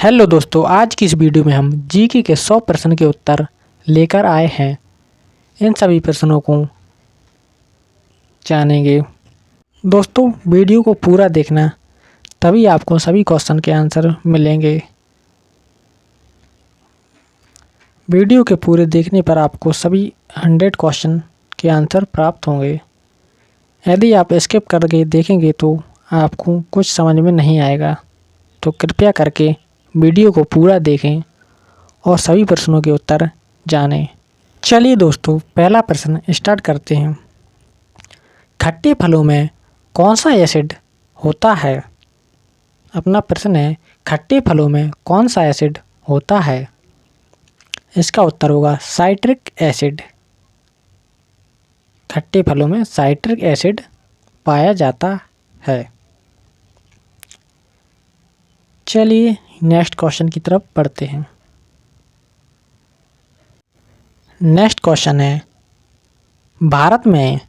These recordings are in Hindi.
हेलो दोस्तों, आज की इस वीडियो में हम जीके के 100 प्रश्न के उत्तर लेकर आए हैं। इन सभी प्रश्नों को जानेंगे। दोस्तों, वीडियो को पूरा देखना, तभी आपको सभी क्वेश्चन के आंसर मिलेंगे। वीडियो के पूरे देखने पर आपको सभी 100 क्वेश्चन के आंसर प्राप्त होंगे। यदि आप स्किप करके देखेंगे तो आपको कुछ समझ में नहीं आएगा, तो कृपया करके वीडियो को पूरा देखें और सभी प्रश्नों के उत्तर जानें। चलिए दोस्तों, पहला प्रश्न स्टार्ट करते हैं। खट्टे फलों में कौन सा एसिड होता है? अपना प्रश्न है, खट्टे फलों में कौन सा एसिड होता है? इसका उत्तर होगा साइट्रिक एसिड। खट्टे फलों में साइट्रिक एसिड पाया जाता है। चलिए नेक्स्ट क्वेश्चन की तरफ बढ़ते हैं। नेक्स्ट क्वेश्चन है, भारत में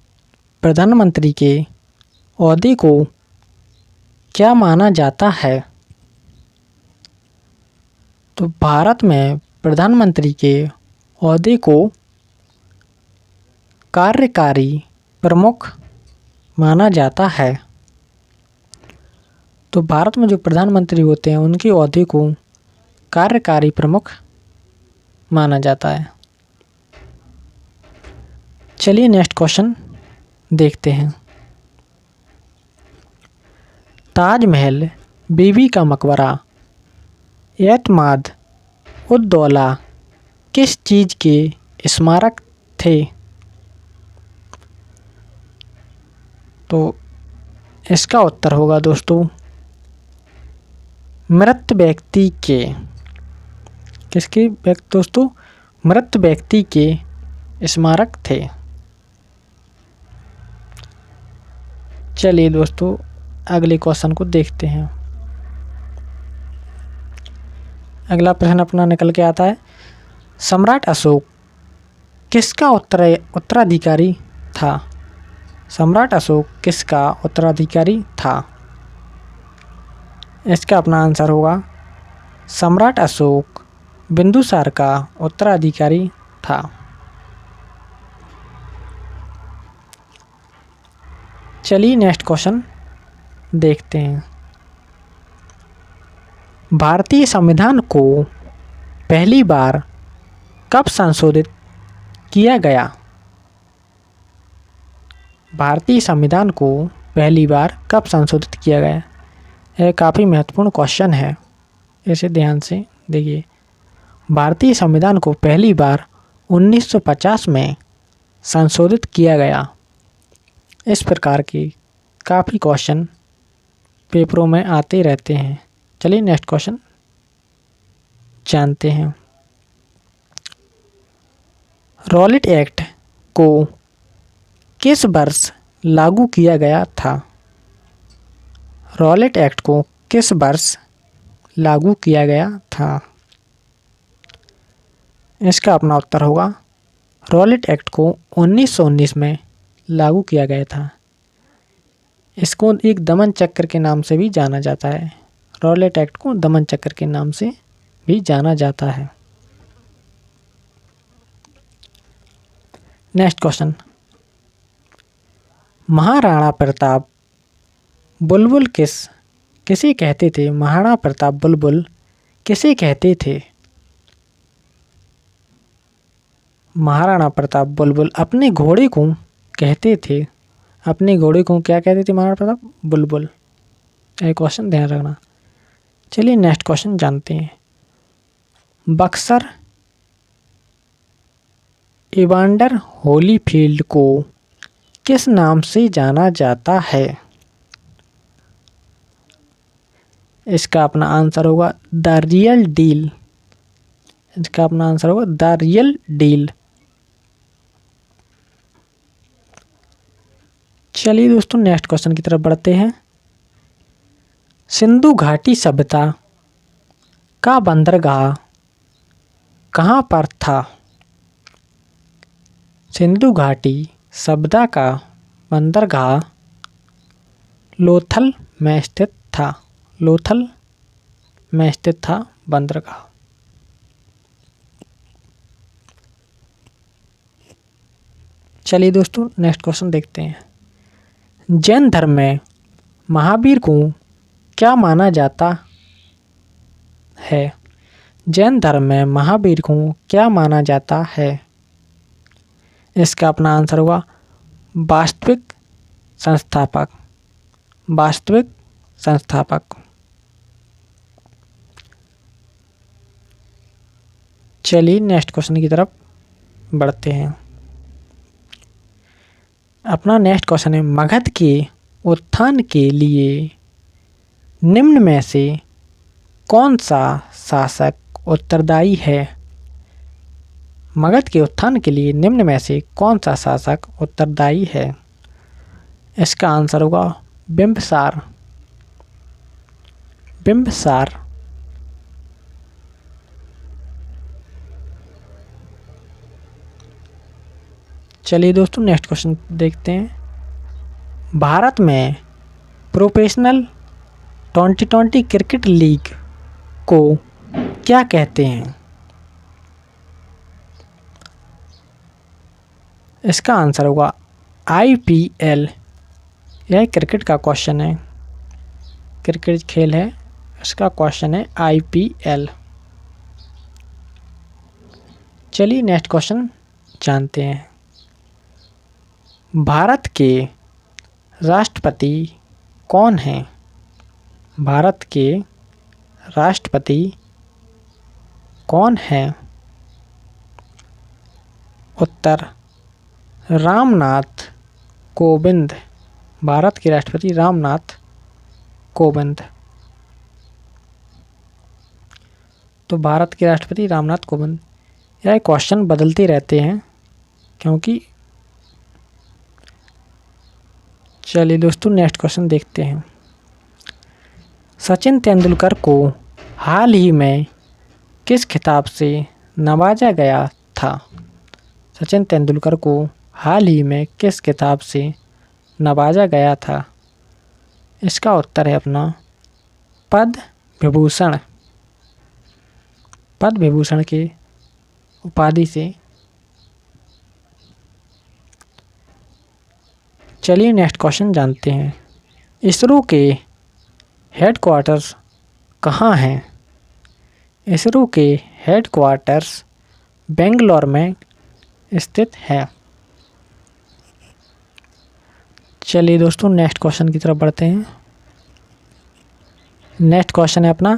प्रधानमंत्री के ओहदे को क्या माना जाता है? तो भारत में प्रधानमंत्री के ओहदे को कार्यकारी प्रमुख माना जाता है। तो भारत में जो प्रधानमंत्री होते हैं उनके ओहदे को कार्यकारी प्रमुख माना जाता है। चलिए नेक्स्ट क्वेश्चन देखते हैं। ताजमहल, बीबी का मकबरा, एतमाद उद दौला किस चीज़ के स्मारक थे? तो इसका उत्तर होगा दोस्तों मृत व्यक्ति के। किसके दोस्तों? मृत व्यक्ति के स्मारक थे। चलिए दोस्तों, अगले क्वेश्चन को देखते हैं। अगला प्रश्न अपना निकल के आता है, सम्राट अशोक किसका उत्तराधिकारी था? सम्राट अशोक किसका उत्तराधिकारी था? इसका अपना आंसर होगा सम्राट अशोक बिंदुसार का उत्तराधिकारी था। चलिए नेक्स्ट क्वेश्चन देखते हैं। भारतीय संविधान को पहली बार कब संशोधित किया गया? भारतीय संविधान को पहली बार कब संशोधित किया गया? यह काफ़ी महत्वपूर्ण क्वेश्चन है, इसे ध्यान से देखिए। भारतीय संविधान को पहली बार 1950 में संशोधित किया गया। इस प्रकार के काफ़ी क्वेश्चन पेपरों में आते रहते हैं। चलिए नेक्स्ट क्वेश्चन जानते हैं। रॉलेट एक्ट को किस वर्ष लागू किया गया था? रॉलेट एक्ट को किस वर्ष लागू किया गया था? इसका अपना उत्तर होगा रॉलेट एक्ट को 1919 में लागू किया गया था। इसको एक दमन चक्र के नाम से भी जाना जाता है। रॉलेट एक्ट को दमन चक्र के नाम से भी जाना जाता है। नेक्स्ट क्वेश्चन, महाराणा प्रताप बुलबुल किसे कहते थे? महाराणा प्रताप बुलबुल किसे कहते थे? महाराणा प्रताप बुलबुल अपने घोड़े को कहते थे। अपने घोड़े को क्या कहते थे महाराणा प्रताप? बुलबुल। ये क्वेश्चन ध्यान रखना। चलिए नेक्स्ट क्वेश्चन जानते हैं। बक्सर इवांडर होलीफील्ड को किस नाम से जाना जाता है? इसका अपना आंसर होगा द रियल डील। इसका अपना आंसर होगा द रियल डील। चलिए दोस्तों, नेक्स्ट क्वेश्चन की तरफ बढ़ते हैं। सिंधु घाटी सभ्यता का बंदरगाह कहाँ पर था? सिंधु घाटी सभ्यता का बंदरगाह लोथल में स्थित था। लोथल में स्थित था बंदरगाह। चलिए दोस्तों नेक्स्ट क्वेश्चन देखते हैं। जैन धर्म में महावीर को क्या माना जाता है? जैन धर्म में महावीर को क्या माना जाता है? इसका अपना आंसर होगा वास्तविक संस्थापक। वास्तविक संस्थापक। चलिए नेक्स्ट क्वेश्चन की तरफ बढ़ते हैं। अपना नेक्स्ट क्वेश्चन है, मगध के उत्थान के लिए निम्न में से कौन सा शासक उत्तरदायी है? मगध के उत्थान के लिए निम्न में से कौन सा शासक उत्तरदायी है? इसका आंसर होगा बिंबिसार। बिंबिसार। चलिए दोस्तों नेक्स्ट क्वेश्चन देखते हैं। भारत में प्रोफेशनल 2020 क्रिकेट लीग को क्या कहते हैं? इसका आंसर होगा IPL। यह क्रिकेट का क्वेश्चन है, क्रिकेट खेल है, इसका क्वेश्चन है IPL। चलिए नेक्स्ट क्वेश्चन जानते हैं। भारत के राष्ट्रपति कौन हैं? भारत के राष्ट्रपति कौन हैं? उत्तर रामनाथ कोविंद। भारत के राष्ट्रपति रामनाथ कोविंद। तो भारत के राष्ट्रपति रामनाथ कोविंद। यह क्वेश्चन बदलते रहते हैं क्योंकि चलिए दोस्तों नेक्स्ट क्वेश्चन देखते हैं। सचिन तेंदुलकर को हाल ही में किस खिताब से नवाजा गया था? सचिन तेंदुलकर को हाल ही में किस खिताब से नवाजा गया था? इसका उत्तर है अपना पद्म विभूषण। पद्म विभूषण की उपाधि से। चलिए नेक्स्ट क्वेश्चन जानते हैं। इसरो के हेडक्वार्टर्स कहाँ हैं? इसरो के हेडक्वार्टर्स बेंगलोर में स्थित है। चलिए दोस्तों नेक्स्ट क्वेश्चन की तरफ बढ़ते हैं। नेक्स्ट क्वेश्चन है अपना,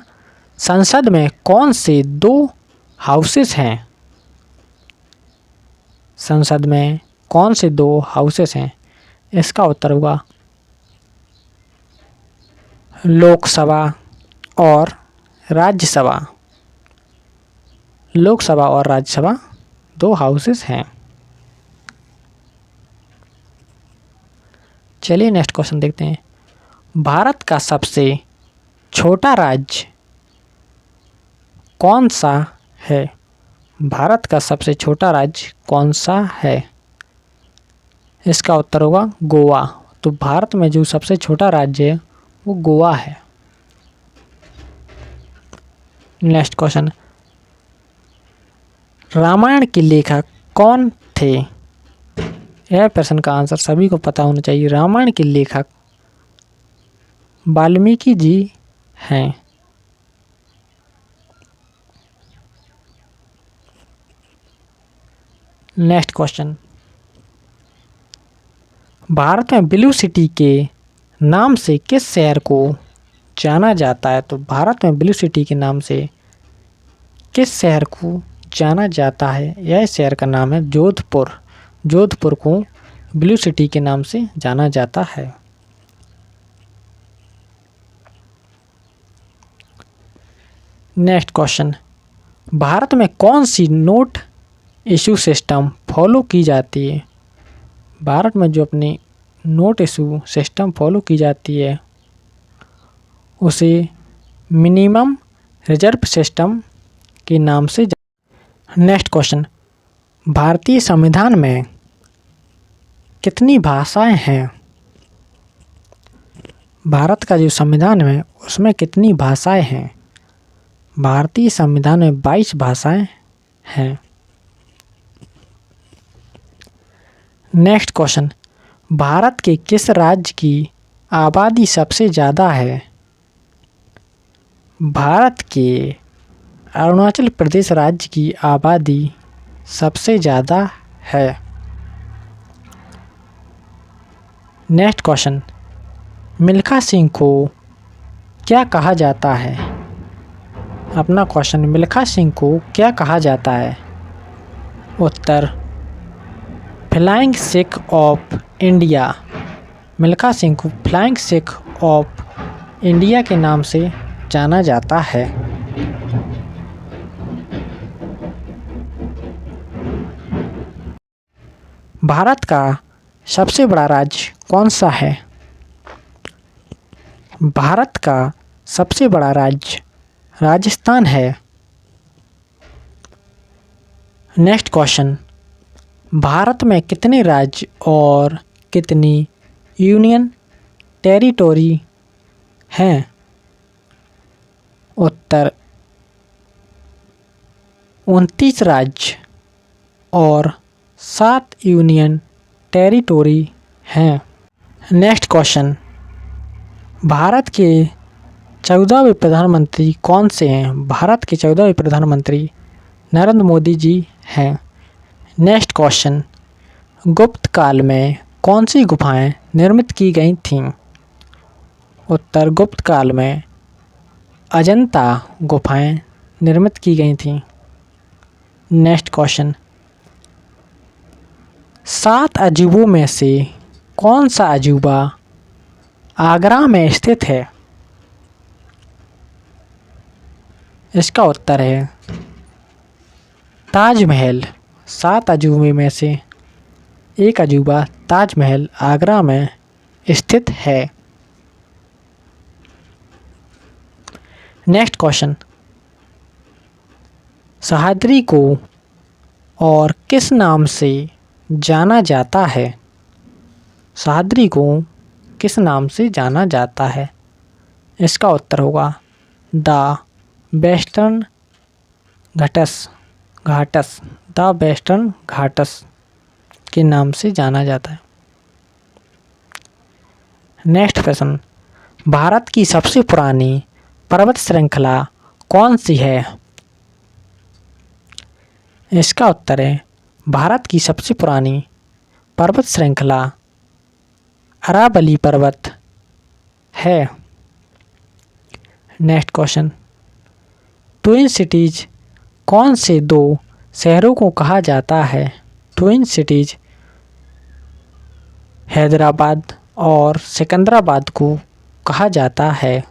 संसद में कौन से 2 हाउसेस हैं? संसद में कौन से 2 हाउसेस हैं? इसका उत्तर होगा लोकसभा और राज्यसभा। लोकसभा और राज्यसभा 2 हाउसेस हैं। चलिए नेक्स्ट क्वेश्चन देखते हैं। भारत का सबसे छोटा राज्य कौन सा है? भारत का सबसे छोटा राज्य कौन सा है? इसका उत्तर होगा गोवा। तो भारत में जो सबसे छोटा राज्य है वो गोवा है। नेक्स्ट क्वेश्चन, रामायण के लेखक कौन थे? यह प्रश्न का आंसर सभी को पता होना चाहिए। रामायण के लेखक वाल्मीकि जी हैं। नेक्स्ट क्वेश्चन, भारत में ब्लू सिटी के नाम से किस शहर को जाना जाता है? तो भारत में ब्लू सिटी के नाम से किस शहर को जाना जाता है? यह शहर का नाम है जोधपुर। जोधपुर को ब्लू सिटी के नाम से जाना जाता है। नेक्स्ट क्वेश्चन, भारत में कौन सी नोट इशू सिस्टम फॉलो की जाती है? भारत में जो अपनी नोट इशू सिस्टम फॉलो की जाती है उसे मिनिमम रिजर्व सिस्टम के नाम से। नेक्स्ट क्वेश्चन, भारतीय संविधान में कितनी भाषाएं हैं? भारत का जो संविधान है उसमें कितनी भाषाएं हैं? भारतीय संविधान में 22 भाषाएं हैं। नेक्स्ट क्वेश्चन, भारत के किस राज्य की आबादी सबसे ज़्यादा है? भारत के अरुणाचल प्रदेश राज्य की आबादी सबसे ज़्यादा है। नेक्स्ट क्वेश्चन, मिल्खा सिंह को क्या कहा जाता है? अपना क्वेश्चन, मिल्खा सिंह को क्या कहा जाता है? उत्तर, flying Sikh of India. Milkha Singh को फ्लाइंग सिख ऑफ इंडिया के नाम से जाना जाता है। भारत का सबसे बड़ा राज्य कौन सा है? भारत का सबसे बड़ा राज्य राजस्थान है। नेक्स्ट क्वेश्चन, भारत में कितने राज्य और कितनी यूनियन टेरिटोरी हैं? उत्तर, 29 राज्य और 7 यूनियन टेरिटोरी हैं। नेक्स्ट क्वेश्चन, भारत के 14वें प्रधानमंत्री कौन से हैं? भारत के 14वें प्रधानमंत्री नरेंद्र मोदी जी हैं। नेक्स्ट क्वेश्चन, गुप्त काल में कौन सी गुफाएं निर्मित की गई थीं? उत्तर, गुप्त काल में अजंता गुफाएं निर्मित की गई थीं। नेक्स्ट क्वेश्चन, 7 अजूबों में से कौन सा अजूबा आगरा में स्थित है? इसका उत्तर है ताजमहल। 7 अजूबे में से एक अजूबा ताजमहल आगरा में स्थित है। नेक्स्ट क्वेश्चन, सह्याद्री को और किस नाम से जाना जाता है? सह्याद्री को किस नाम से जाना जाता है? इसका उत्तर होगा the western Ghats. The western Ghats के नाम से जाना जाता है। नेक्स्ट प्रश्न, भारत की सबसे पुरानी पर्वत श्रृंखला कौन सी है? इसका उत्तर है भारत की सबसे पुरानी पर्वत श्रृंखला अरावली पर्वत है। नेक्स्ट क्वेश्चन, ट्विन सिटीज कौन से 2 शहरों को कहा जाता है? ट्विन सिटीज हैदराबाद और सिकंदराबाद को कहा जाता है।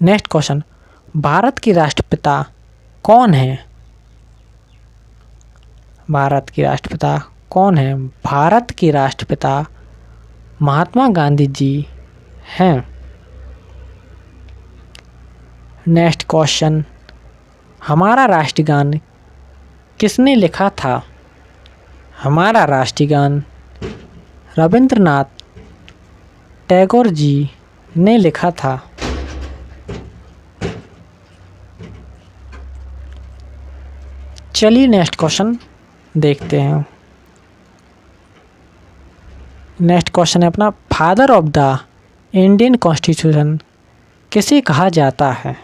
नेक्स्ट क्वेश्चन, भारत के राष्ट्रपिता कौन है? भारत के राष्ट्रपिता कौन है? भारत के राष्ट्रपिता महात्मा गांधी जी हैं। नेक्स्ट क्वेश्चन, हमारा राष्ट्रगान किसने लिखा था? हमारा राष्ट्रगान रविंद्रनाथ टैगोर जी ने लिखा था। चलिए नेक्स्ट क्वेश्चन देखते हैं। नेक्स्ट क्वेश्चन है अपना, father of the Indian constitution किसे कहा जाता है?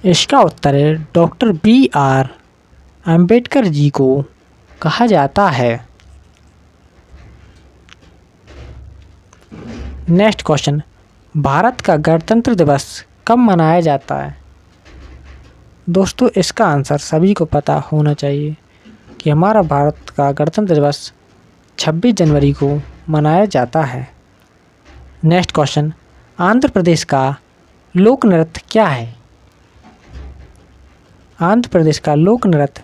इसका उत्तर है डॉक्टर BR अम्बेडकर जी को कहा जाता है। नेक्स्ट क्वेश्चन, भारत का गणतंत्र दिवस कब मनाया जाता है? दोस्तों, इसका आंसर सभी को पता होना चाहिए कि हमारा भारत का गणतंत्र दिवस 26 जनवरी को मनाया जाता है। नेक्स्ट क्वेश्चन, आंध्र प्रदेश का लोक नृत्य क्या है? आंध्र प्रदेश का लोक नृत्य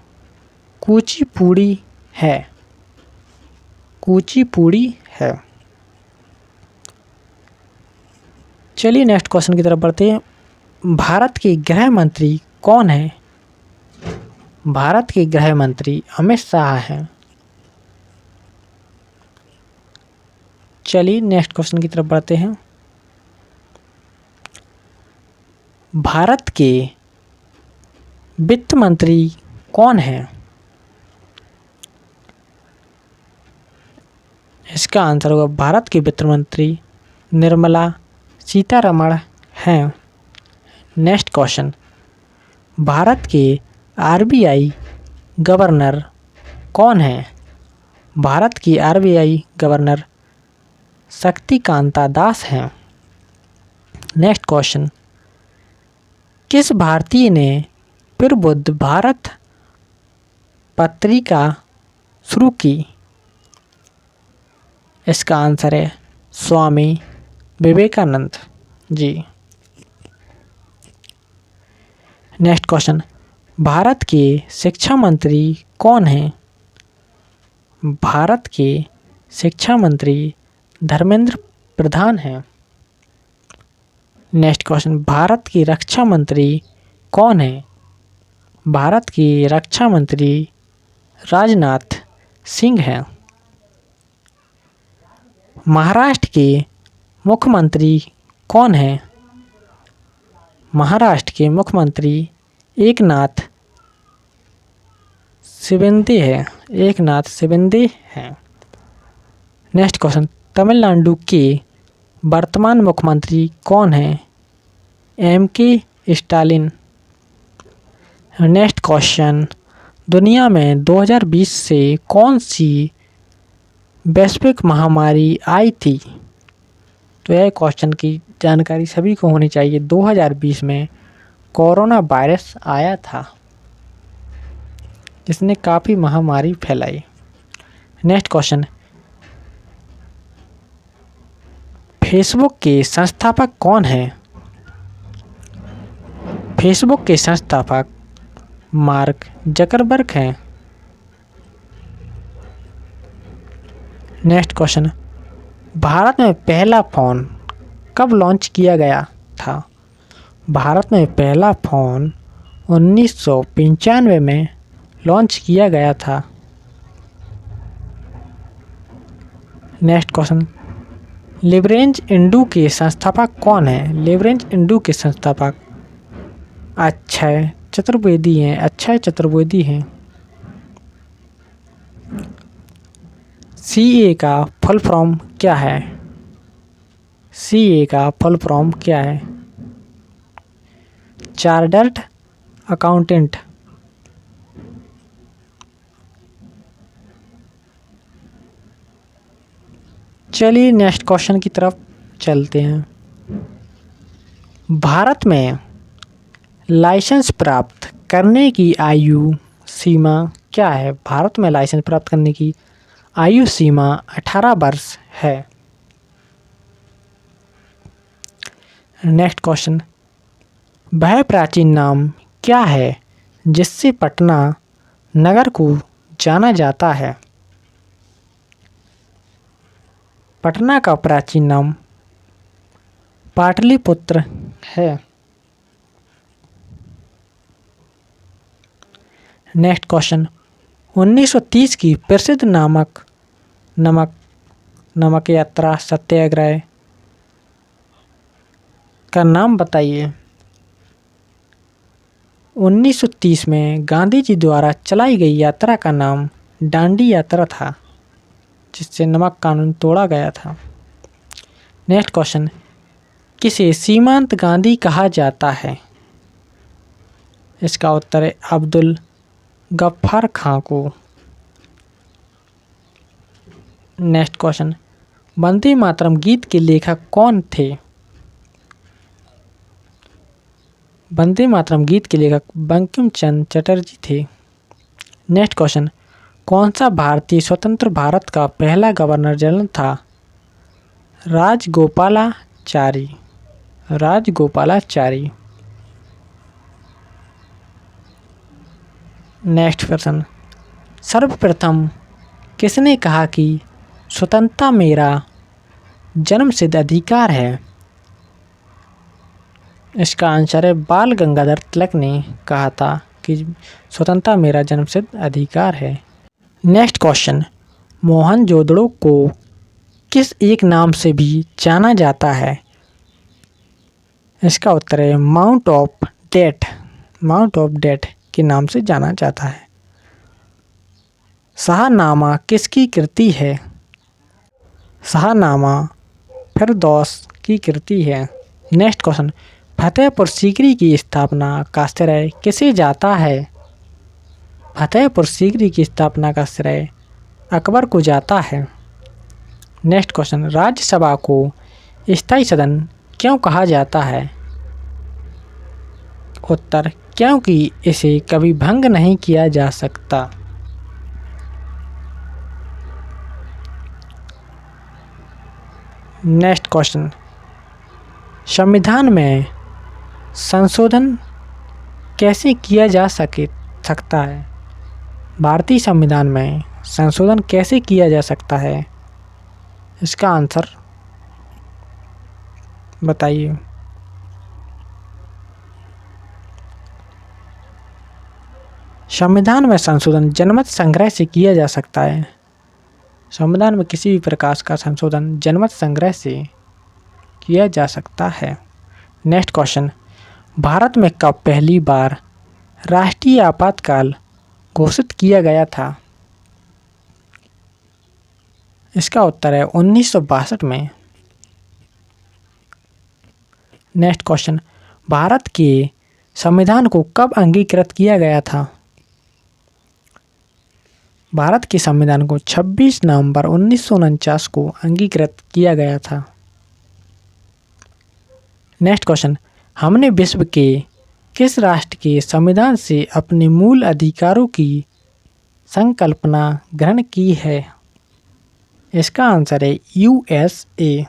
कुचिपुड़ी है। कुचिपुड़ी है। चलिए नेक्स्ट क्वेश्चन की तरफ बढ़ते हैं। भारत के गृह मंत्री कौन है? भारत के गृह मंत्री अमित शाह हैं। चलिए नेक्स्ट क्वेश्चन की तरफ बढ़ते हैं। भारत के वित्त मंत्री कौन हैं? इसका आंसर होगा भारत की वित्त मंत्री निर्मला सीतारमण हैं। नेक्स्ट क्वेश्चन, भारत के आरबीआई गवर्नर कौन हैं? भारत की आरबीआई गवर्नर शक्तिकांता दास हैं। नेक्स्ट क्वेश्चन, किस भारतीय ने प्रबुद्ध भारत पत्रिका शुरू की? इसका आंसर है स्वामी विवेकानंद जी। नेक्स्ट क्वेश्चन, भारत के शिक्षा मंत्री कौन हैं? भारत के शिक्षा मंत्री धर्मेंद्र प्रधान हैं। नेक्स्ट क्वेश्चन, भारत की रक्षा मंत्री कौन है? भारत की रक्षा मंत्री राजनाथ सिंह हैं। महाराष्ट्र के मुख्यमंत्री कौन हैं? महाराष्ट्र के मुख्यमंत्री एकनाथ शिंदे हैं। नेक्स्ट क्वेश्चन, तमिलनाडु के वर्तमान मुख्यमंत्री कौन हैं? M.K. स्टालिन। नेक्स्ट क्वेश्चन, दुनिया में 2020 से कौन सी वैश्विक महामारी आई थी? तो यह क्वेश्चन की जानकारी सभी को होनी चाहिए। 2020 में कोरोना वायरस आया था, जिसने काफ़ी महामारी फैलाई। नेक्स्ट क्वेश्चन, फेसबुक के संस्थापक कौन हैं? फेसबुक के संस्थापक मार्क जकरबर्ग हैं। नेक्स्ट क्वेश्चन, भारत में पहला फ़ोन कब लॉन्च किया गया था? भारत में पहला फ़ोन 1995 में लॉन्च किया गया था। नेक्स्ट क्वेश्चन, लिवरेंज इंडू के संस्थापक कौन हैं? लिवरेंज इंडू के संस्थापक अक्षय चतुर्वेदी हैं। CA का फुल फॉर्म क्या है? CA का फुल फॉर्म क्या है? Chartered accountant. चलिए नेक्स्ट क्वेश्चन की तरफ चलते हैं। भारत में लाइसेंस प्राप्त करने की आयु सीमा क्या है? भारत में लाइसेंस प्राप्त करने की आयु सीमा 18 वर्ष है। नेक्स्ट क्वेश्चन, वह प्राचीन नाम क्या है जिससे पटना नगर को जाना जाता है? पटना का प्राचीन नाम पाटलिपुत्र है। नेक्स्ट क्वेश्चन, 1930 की प्रसिद्ध नमक यात्रा सत्याग्रह का नाम बताइए। 1930 में गांधी जी द्वारा चलाई गई यात्रा का नाम डांडी यात्रा था, जिससे नमक कानून तोड़ा गया था। नेक्स्ट क्वेश्चन, किसे सीमांत गांधी कहा जाता है? इसका उत्तर है अब्दुल गफ्फार खां को। नेक्स्ट क्वेश्चन, वंदे मातरम गीत के लेखक कौन थे? वंदे मातरम गीत के लेखक बंकिम चंद्र चटर्जी थे। नेक्स्ट क्वेश्चन, कौन सा भारतीय स्वतंत्र भारत का पहला गवर्नर जनरल था? राजगोपालाचारी। नेक्स्ट प्रश्न, सर्वप्रथम किसने कहा कि स्वतंत्रता मेरा जन्मसिद्ध अधिकार है? इसका आंसर है बाल गंगाधर तिलक ने कहा था कि स्वतंत्रता मेरा जन्मसिद्ध अधिकार है। नेक्स्ट क्वेश्चन, मोहनजोदड़ो को किस एक नाम से भी जाना जाता है? इसका उत्तर है mount of death. Mount of death के नाम से जाना जाता है। शाहनामा किसकी कृति है? शाहनामा फिरदौस की कृति है। नेक्स्ट क्वेश्चन, फतेहपुर सीकरी की स्थापना का श्रेय किसे जाता है? फतेहपुर सीकरी की स्थापना का श्रेय अकबर को जाता है। नेक्स्ट क्वेश्चन, राज्यसभा को स्थायी सदन क्यों कहा जाता है? उत्तर, क्योंकि इसे कभी भंग नहीं किया जा सकता। नेक्स्ट क्वेश्चन, संविधान में संशोधन कैसे किया जा सकता है? भारतीय संविधान में संशोधन कैसे किया जा सकता है? इसका आंसर बताइए। संविधान में संशोधन जनमत संग्रह से किया जा सकता है। संविधान में किसी भी प्रकार का संशोधन जनमत संग्रह से किया जा सकता है। नेक्स्ट क्वेश्चन, भारत में कब पहली बार राष्ट्रीय आपातकाल घोषित किया गया था? इसका उत्तर है 1962 में। नेक्स्ट क्वेश्चन, भारत के संविधान को कब अंगीकृत किया गया था? भारत के संविधान को 26 नवंबर 1949 को अंगीकृत किया गया था। नेक्स्ट क्वेश्चन, हमने विश्व के किस राष्ट्र के संविधान से अपने मूल अधिकारों की संकल्पना ग्रहण की है? इसका आंसर है USA।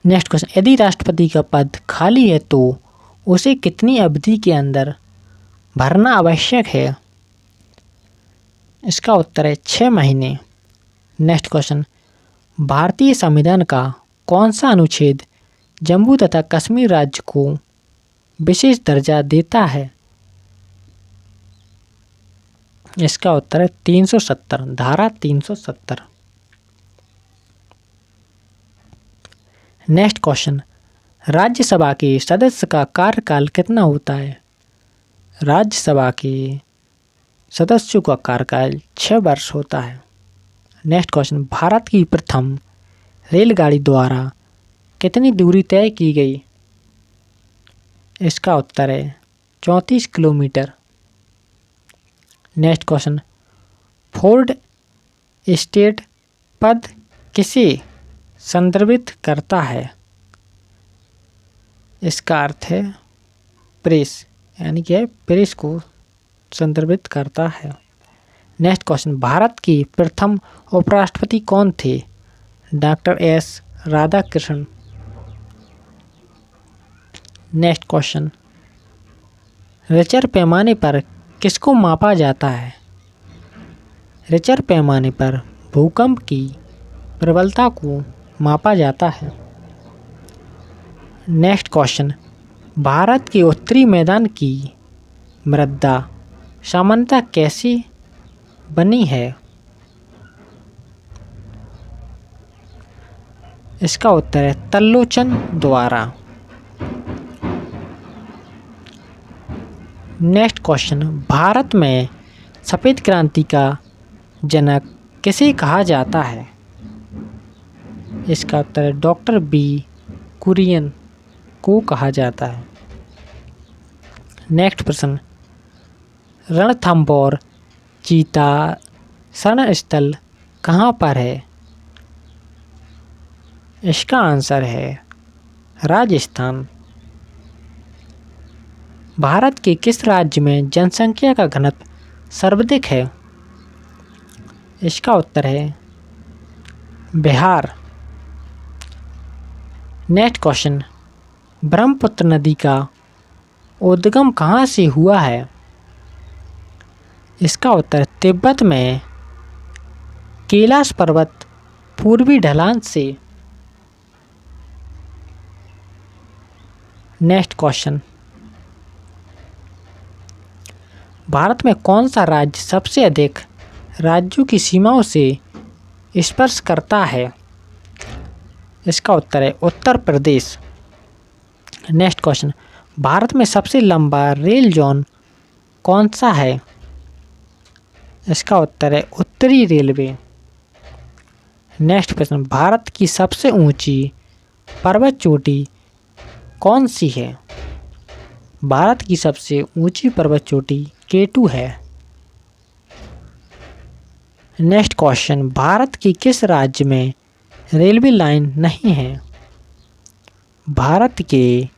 नेक्स्ट क्वेश्चन, यदि राष्ट्रपति का पद खाली है तो उसे कितनी अवधि के अंदर भरना आवश्यक है? इसका उत्तर है 6 महीने। नेक्स्ट क्वेश्चन, भारतीय संविधान का कौन सा अनुच्छेद जम्मू तथा कश्मीर राज्य को विशेष दर्जा देता है? इसका उत्तर है 370, धारा 370। नेक्स्ट क्वेश्चन, राज्यसभा के सदस्य का कार्यकाल कितना होता है? राज्यसभा के सदस्यों का कार्यकाल 6 वर्ष होता है। नेक्स्ट क्वेश्चन, भारत की प्रथम रेलगाड़ी द्वारा कितनी दूरी तय की गई? इसका उत्तर है 34 kilometre. Next question, Ford state पद किसे संदर्भित करता है? इसका अर्थ है प्रेस, यानी कि प्रेस को संदर्भित करता है। नेक्स्ट क्वेश्चन, भारत के प्रथम उपराष्ट्रपति कौन थे? Doctor S Radhakrishnan. Next question, Richter पैमाने पर किसको मापा जाता है? रिचर पैमाने पर भूकंप की प्रबलता को मापा जाता है। नेक्स्ट क्वेश्चन, भारत के उत्तरी मैदान की मृदा सामान्यतः कैसी बनी है? इसका उत्तर है तल्लोचन द्वारा। नेक्स्ट क्वेश्चन, भारत में सफ़ेद क्रांति का जनक किसे कहा जाता है? इसका उत्तर है डॉक्टर B कुरियन को कहा जाता है। नेक्स्ट प्रश्न, रणथंभौर चीता शरण स्थल कहाँ पर है? इसका आंसर है राजस्थान। भारत के किस राज्य में जनसंख्या का घनत्व सर्वाधिक है? इसका उत्तर है बिहार। नेक्स्ट क्वेश्चन, ब्रह्मपुत्र नदी का उद्गम कहाँ से हुआ है? इसका उत्तर तिब्बत में कैलाश पर्वत पूर्वी ढलान से। नेक्स्ट क्वेश्चन, भारत में कौन सा राज्य सबसे अधिक राज्यों की सीमाओं से स्पर्श करता है? इसका उत्तर है उत्तर प्रदेश। नेक्स्ट क्वेश्चन, भारत में सबसे लंबा रेल जोन कौन सा है? इसका उत्तर है उत्तरी रेलवे। नेक्स्ट प्रश्न, भारत की सबसे ऊंची पर्वत चोटी कौन सी है? भारत की सबसे ऊंची पर्वत चोटी K2 है। नेक्स्ट क्वेश्चन, भारत की किस राज्य में रेलवे लाइन नहीं है? भारत के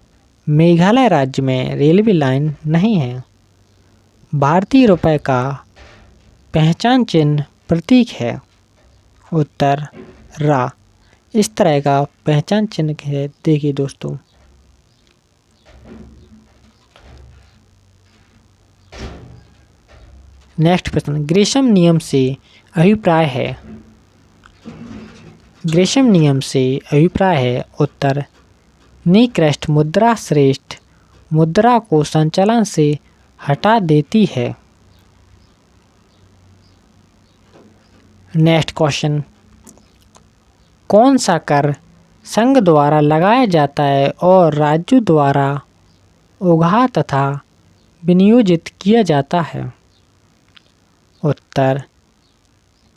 मेघालय राज्य में रेलवे लाइन नहीं है। भारतीय रुपये का पहचान चिन्ह प्रतीक है? उत्तर रा। इस तरह का पहचान चिन्ह है, देखिए दोस्तों। नेक्स्ट प्रश्न, ग्रेशम नियम से अभिप्राय है? ग्रेशम नियम से अभिप्राय है? उत्तर नीक्रेस्ट मुद्रा श्रेष्ठ मुद्रा को संचालन से हटा देती है। नेक्स्ट क्वेश्चन, कौन सा कर संघ द्वारा लगाया जाता है और राज्यों द्वारा उगाह तथा विनियोजित किया जाता है? उत्तर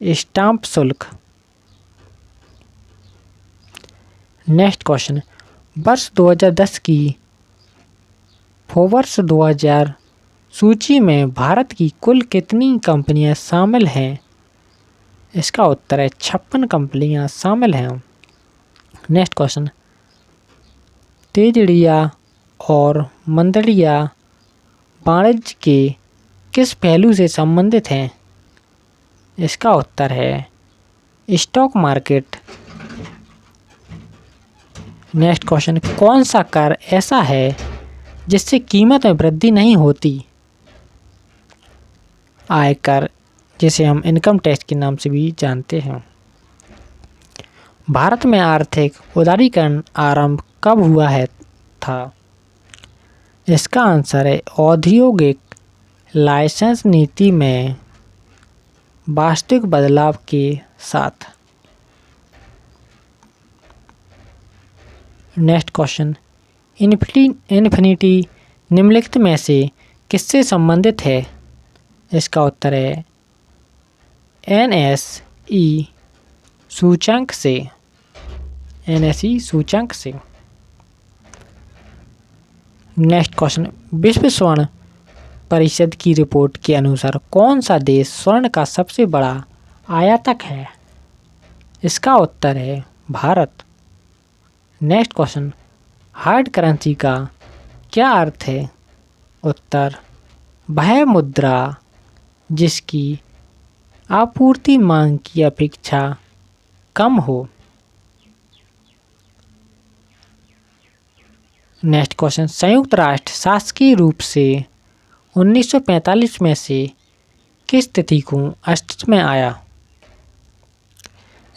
स्टाम्प शुल्क। नेक्स्ट क्वेश्चन, वर्ष 2010 की फोर्ब्स 2000 सूची में भारत की कुल कितनी कंपनियां शामिल हैं? इसका उत्तर है 56 कंपनियां शामिल हैं। नेक्स्ट क्वेश्चन, तेजड़िया और मंदड़िया वाणिज्य के किस पहलू से संबंधित हैं? इसका उत्तर है स्टॉक मार्केट। नेक्स्ट क्वेश्चन, कौन सा कर ऐसा है जिससे कीमत में वृद्धि नहीं होती? आयकर, जिसे हम इनकम टैक्स के नाम से भी जानते हैं। भारत में आर्थिक उदारीकरण आरंभ कब हुआ था? इसका आंसर है औद्योगिक लाइसेंस नीति में वास्तविक बदलाव के साथ। नेक्स्ट क्वेश्चन, इन्फिनिटी निम्नलिखित में से किससे संबंधित है? इसका उत्तर है NSE सूचकांक से। NSE सूचकांक से। नेक्स्ट क्वेश्चन, विश्व स्वर्ण परिषद की रिपोर्ट के अनुसार कौन सा देश स्वर्ण का सबसे बड़ा आयातक है? इसका उत्तर है Bharat. Next question, hard currency का क्या अर्थ है? उत्तर वह मुद्रा जिसकी आपूर्ति मांग की अपेक्षा कम हो। नेक्स्ट क्वेश्चन, संयुक्त राष्ट्र शासकीय रूप से 1945 में से किस तिथि को अस्तित्व में आया?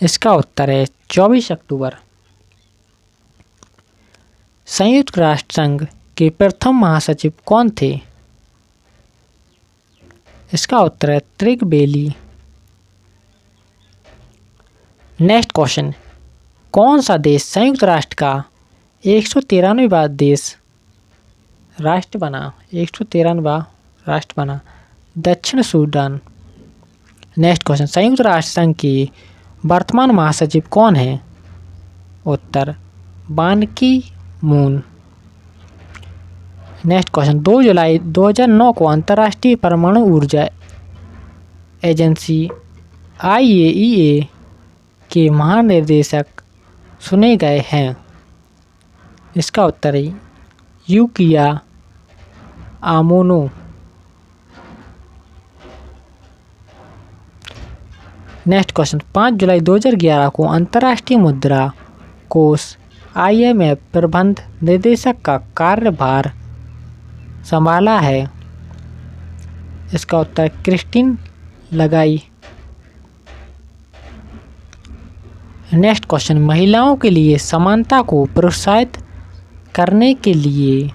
इसका उत्तर है 24 अक्टूबर। संयुक्त राष्ट्र संघ के प्रथम महासचिव कौन थे? इसका उत्तर है त्रिग बेली। नेक्स्ट क्वेश्चन, कौन सा देश संयुक्त राष्ट्र का 193वां राष्ट्र बना? 193वां राष्ट्र बना दक्षिण सूडान। नेक्स्ट क्वेश्चन, संयुक्त राष्ट्र संघ की वर्तमान महासचिव कौन है? उत्तर बान की मून। नेक्स्ट क्वेश्चन, 2 जुलाई 2009 को अंतर्राष्ट्रीय परमाणु ऊर्जा एजेंसी IAEA के महानिदेशक चुने गए हैं? इसका उत्तर है यूकिया आमोनो। नेक्स्ट क्वेश्चन, 5 जुलाई 2011 को अंतर्राष्ट्रीय मुद्रा कोष IMF प्रबंध निदेशक का कार्यभार संभाला है? इसका उत्तर क्रिस्टीन लगाई। नेक्स्ट क्वेश्चन, महिलाओं के लिए समानता को प्रोत्साहित करने के लिए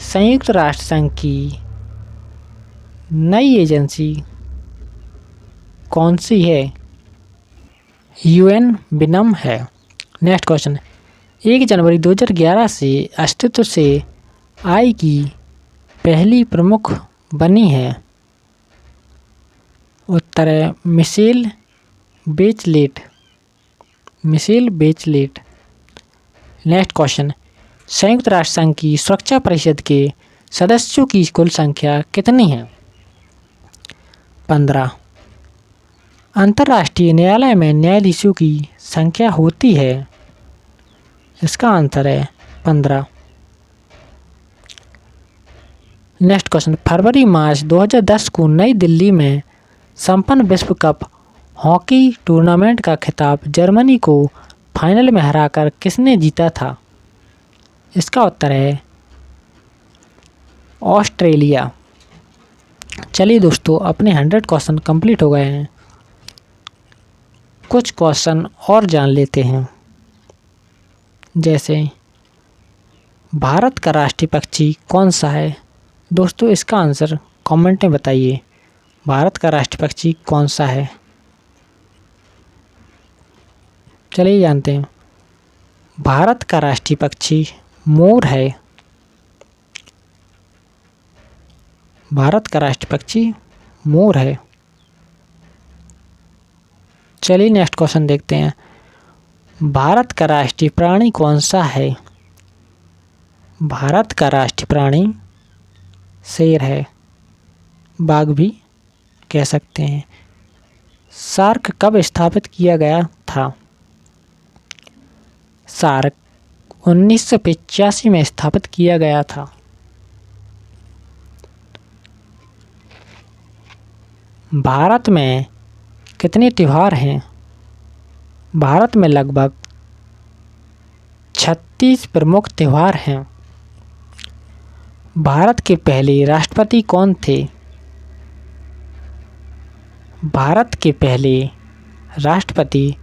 संयुक्त राष्ट्र संघ की नई एजेंसी कौन सी है? UN विनम्र है। नेक्स्ट क्वेश्चन, 1 जनवरी 2011 से अस्तित्व से आई की पहली प्रमुख बनी है। उत्तर है मिशेल बेचलेट। मिशेल बेचलेट। नेक्स्ट क्वेश्चन, संयुक्त राष्ट्र संघ की सुरक्षा परिषद के सदस्यों की कुल संख्या कितनी है? 15। अंतर्राष्ट्रीय न्यायालय में न्यायाधीशों की संख्या होती है। इसका आंसर है 15। नेक्स्ट क्वेश्चन, फरवरी मार्च 2010 को नई दिल्ली में संपन्न विश्व कप हॉकी टूर्नामेंट का खिताब जर्मनी को फाइनल में हराकर किसने जीता था? इसका उत्तर है ऑस्ट्रेलिया। चलिए दोस्तों, अपने 100 क्वेश्चन कंप्लीट हो गए हैं। कुछ क्वेश्चन और जान लेते हैं, जैसे भारत का राष्ट्रीय पक्षी कौन सा है? दोस्तों इसका आंसर कमेंट में बताइए, भारत का राष्ट्रीय पक्षी कौन सा है? चलिए जानते हैं। भारत का राष्ट्रीय पक्षी मोर है। भारत का राष्ट्रीय पक्षी मोर है। चलिए नेक्स्ट क्वेश्चन देखते हैं। भारत का राष्ट्रीय प्राणी कौन सा है? भारत का राष्ट्रीय प्राणी शेर है, बाघ भी कह सकते हैं। सार्क कब स्थापित किया गया था? सार्क 1985 में स्थापित किया गया था। भारत में कितने त्योहार हैं? भारत में लगभग 36 प्रमुख त्योहार हैं। भारत के पहले राष्ट्रपति कौन थे? भारत के पहले राष्ट्रपति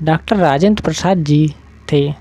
डॉक्टर राजेंद्र प्रसाद जी थे।